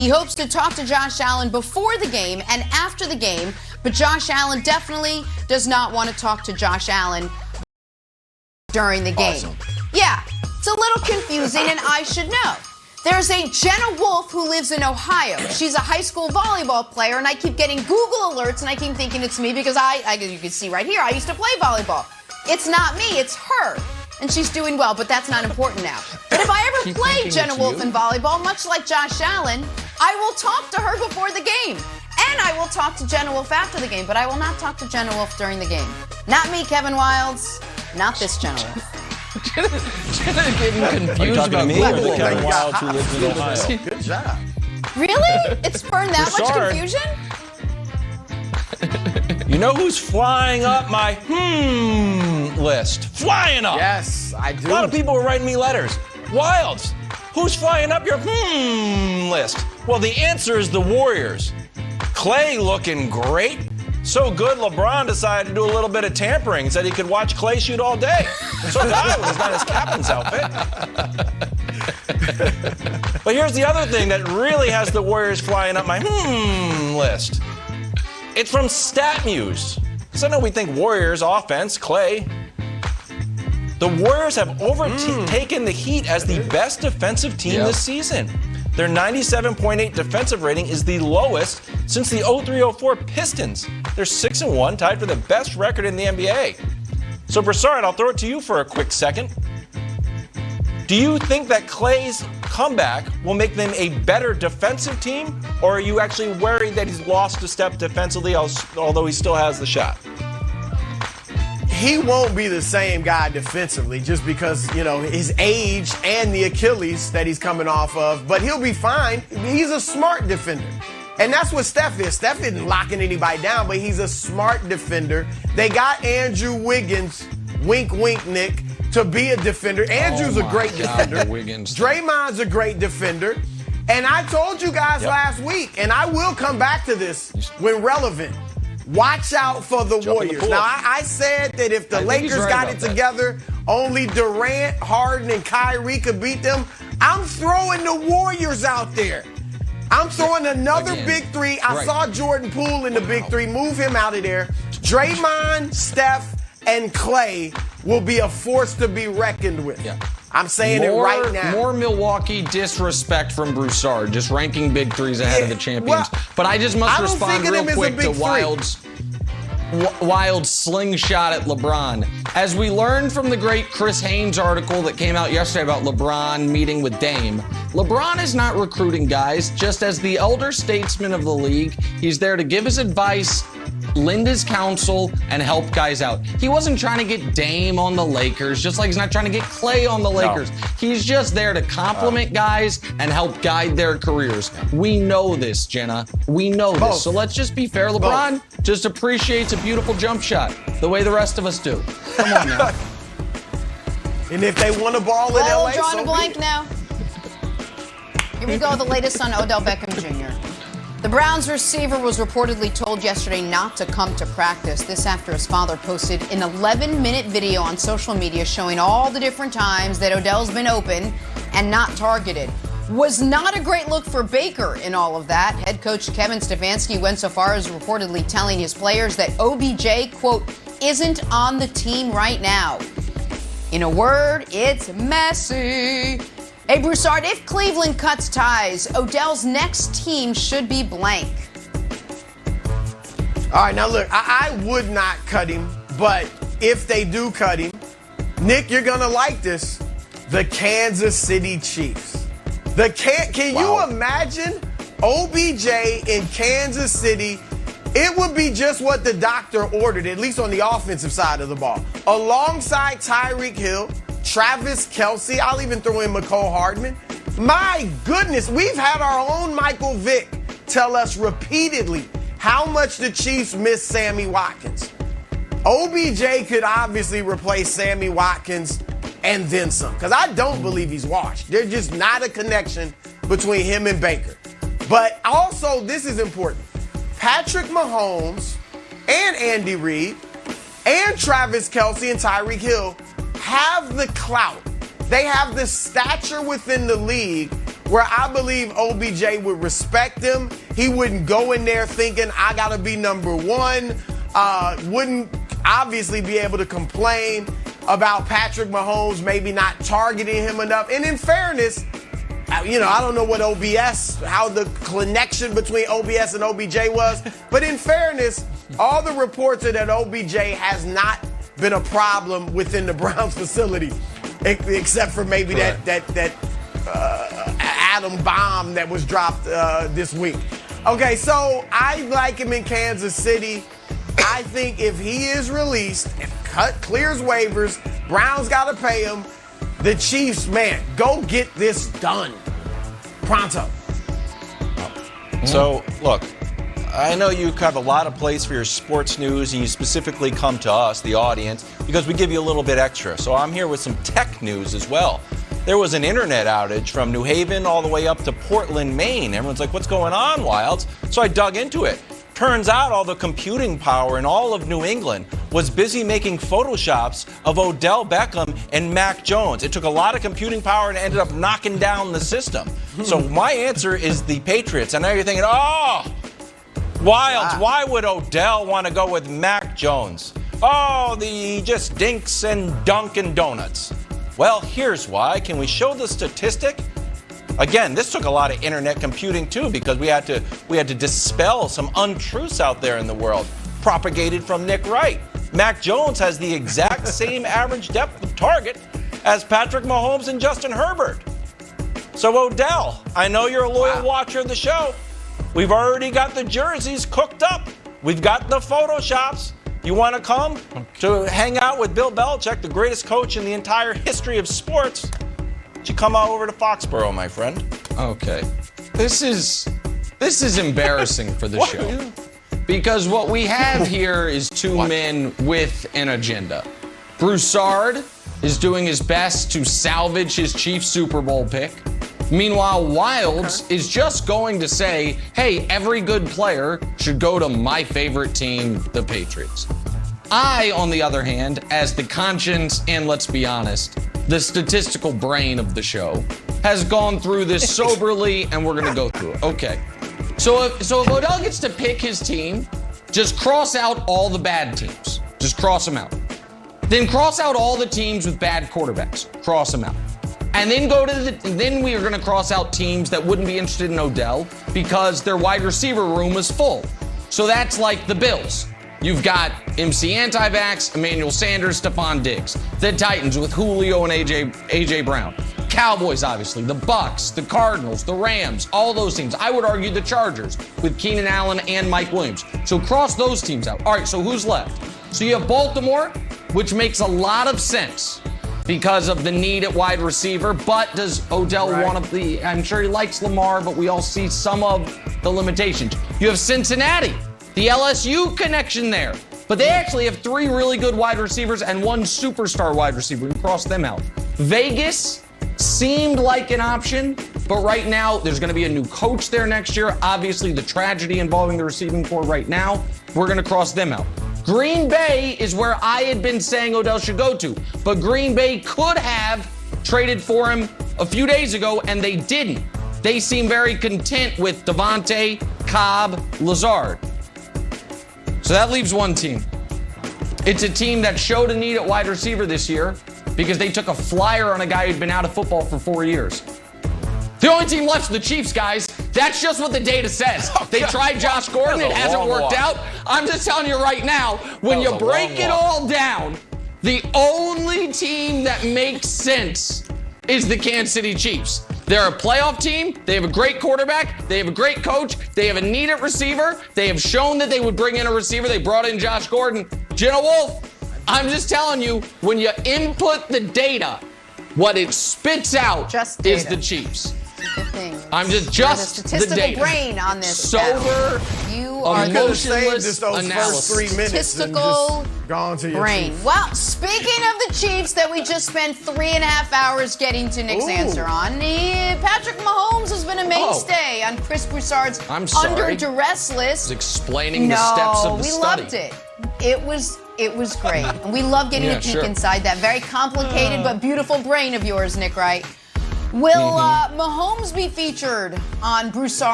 He hopes to talk to Josh Allen before the game and after the game, but Josh Allen definitely does not want to talk to Josh Allen during the game. Awesome. Yeah, it's a little confusing, and I should know. There's a Jenna Wolf who lives in Ohio. She's a high school volleyball player, and I keep getting Google alerts, and I keep thinking it's me because you can see right here, I used to play volleyball. It's not me, it's her. And she's doing well, but that's not important now. But if I ever play Jenna Wolf in volleyball, much like Josh Allen, I will talk to her before the game. And I will talk to Jenna Wolf after the game, but I will not talk to Jenna Wolf during the game. Not me, Kevin Wildes. Not this Jenna Wolf. Jenna's getting confused about me or the Kevin Wildes who lives in Ohio? Good job. Really? It's spurned that much Sorry. confusion? You know who's flying up my list? Flying up. Yes, I do. A lot of people are writing me letters. Wildes, who's flying up your list? Well, the answer is the Warriors. Klay looking great. So good, LeBron decided to do a little bit of tampering and said he could watch Klay shoot all day. So did I when he's not his captain's outfit. But here's the other thing that really has the Warriors flying up my list. It's from StatMuse. So I know we think Warriors offense, Klay. The Warriors have overtaken the Heat as the best defensive team this season. Their 97.8 defensive rating is the lowest since the 03-04 Pistons. They're 6-1, tied for the best record in the NBA. So Broussard, I'll throw it to you for a quick second. Do you think that Klay's comeback will make them a better defensive team, or are you actually worried that he's lost a step defensively, although he still has the shot? He won't be the same guy defensively just because, his age and the Achilles that he's coming off of, but he'll be fine. He's a smart defender. And that's what Steph is. Steph isn't locking anybody down, but he's a smart defender. They got Andrew Wiggins, wink, wink, Nick, to be a defender. Andrew's a great defender. Wiggins. Draymond's a great defender. And I told you guys last week, and I will come back to this when relevant. Watch out for the Warriors. Now, I said that if the Lakers got it together, only Durant, Harden, and Kyrie could beat them. I'm throwing the Warriors out there. I'm throwing another big three. I saw Jordan Poole in the big three. Move him out of there. Draymond, Steph, and Klay will be a force to be reckoned with. Yeah. I'm saying it right now. More Milwaukee disrespect from Broussard, just ranking big threes ahead of the champions. But I just must respond real quick to Wild's slingshot at LeBron. As we learned from the great Chris Haynes article that came out yesterday about LeBron meeting with Dame, LeBron is not recruiting guys. Just as the elder statesman of the league, he's there to give his advice, lend his counsel, and help guys out. He wasn't trying to get Dame on the Lakers, just like he's not trying to get Klay on the Lakers. No. He's just there to compliment guys and help guide their careers. We know this, Jenna. We know this. So let's just be fair. LeBron just appreciates a beautiful jump shot the way the rest of us do. Come on now. And if they want to ball in LA, drawing a blank now. Here we go, the latest on Odell Beckham Jr. The Browns receiver was reportedly told yesterday not to come to practice. This after his father posted an 11-minute video on social media showing all the different times that Odell's been open and not targeted. Was not a great look for Baker in all of that. Head coach Kevin Stefanski went so far as reportedly telling his players that OBJ, quote, isn't on the team right now. In a word, it's messy. Hey, Broussard, if Cleveland cuts ties, Odell's next team should be blank. All right, now look, I would not cut him, but if they do cut him, Nick, you're going to like this. The Kansas City Chiefs. Can you imagine OBJ in Kansas City? It would be just what the doctor ordered, at least on the offensive side of the ball. Alongside Tyreek Hill, Travis Kelce, I'll even throw in McCole Hardman. My goodness, we've had our own Michael Vick tell us repeatedly how much the Chiefs miss Sammy Watkins. OBJ could obviously replace Sammy Watkins and then some, because I don't believe he's washed. There's just not a connection between him and Baker. But also, this is important. Patrick Mahomes and Andy Reid and Travis Kelce and Tyreek Hill have the clout. They have the stature within the league where I believe OBJ would respect him. He wouldn't go in there thinking, I got to be number one. Wouldn't obviously be able to complain about Patrick Mahomes maybe not targeting him enough. And in fairness, I don't know what how the connection between OBS and OBJ was, but in fairness, all the reports are that OBJ has not been a problem within the Browns facility, except for maybe that atom bomb that was dropped this week. Okay, so I like him in Kansas City. I think if he is released and clears waivers, Browns got to pay him. The Chiefs, man, go get this done. Pronto. So, look, I know you have a lot of place for your sports news, and you specifically come to us, the audience, because we give you a little bit extra. So I'm here with some tech news as well. There was an internet outage from New Haven all the way up to Portland, Maine. Everyone's like, what's going on, Wilds? So I dug into it. Turns out all the computing power in all of New England was busy making Photoshops of Odell Beckham and Mac Jones. It took a lot of computing power and ended up knocking down the system. So my answer is the Patriots. And now you're thinking, Wilds, why would Odell want to go with Mac Jones? He just dinks and Dunkin' Donuts. Well, here's why. Can we show the statistic? Again, this took a lot of internet computing too, because we had to dispel some untruths out there in the world, propagated from Nick Wright. Mac Jones has the exact same average depth of target as Patrick Mahomes and Justin Herbert. So Odell, I know you're a loyal watcher of the show. We've already got the jerseys cooked up. We've got the Photoshops. You want to come to hang out with Bill Belichick, the greatest coach in the entire history of sports? You come on over to Foxborough, my friend. Okay. This is embarrassing for the show. Because what we have here is two men with an agenda. Broussard is doing his best to salvage his Chiefs Super Bowl pick. Meanwhile, Wilds is just going to say, hey, every good player should go to my favorite team, the Patriots. I, on the other hand, as the conscience and, let's be honest, the statistical brain of the show, has gone through this soberly, and we're going to go through it. Okay. So if Odell gets to pick his team, just cross out all the bad teams. Just cross them out. Then cross out all the teams with bad quarterbacks. Cross them out. And then then we are going to cross out teams that wouldn't be interested in Odell because their wide receiver room is full. So that's like the Bills. You've got MC Anti-Vax, Emmanuel Sanders, Stephon Diggs. The Titans with Julio and AJ Brown. Cowboys, obviously. The Bucks, the Cardinals, the Rams, all those teams. I would argue the Chargers with Keenan Allen and Mike Williams. So cross those teams out. All right, so who's left? So you have Baltimore, which makes a lot of sense because of the need at wide receiver. But does Odell want to be? I'm sure he likes Lamar, but we all see some of the limitations. You have Cincinnati, the LSU connection there. But they actually have three really good wide receivers and one superstar wide receiver. We cross them out. Vegas seemed like an option, but right now there's going to be a new coach there next year. Obviously, the tragedy involving the receiving corps right now, we're going to cross them out. Green Bay is where I had been saying Odell should go to, but Green Bay could have traded for him a few days ago, and they didn't. They seem very content with Devontae, Cobb, Lazard. So that leaves one team. It's a team that showed a need at wide receiver this year because they took a flyer on a guy who'd been out of football for 4 years. The only team left is the Chiefs, guys. That's just what the data says. They tried Josh Gordon. It hasn't worked out. I'm just telling you right now, when you break it all down, the only team that makes sense is the Kansas City Chiefs. They're a playoff team. They have a great quarterback. They have a great coach. They have a need at receiver. They have shown that they would bring in a receiver. They brought in Josh Gordon. Jenna Wolf, I'm just telling you, when you input the data, what it spits out is the Chiefs. Good thing. I'm just the statistical the data. Brain on this. Sober, you are the emotionless those analysis. first 3 minutes statistical gone to your brain. Chiefs. Well, speaking of the Chiefs that we just spent 3.5 hours getting to Nick's answer on, Patrick Mahomes has been a mainstay on Chris Broussard's under duress list. He's explaining the steps of the study. We loved it. It was great. And we love getting a peek inside that very complicated but beautiful brain of yours, Nick Wright. Will Mahomes be featured on Broussard?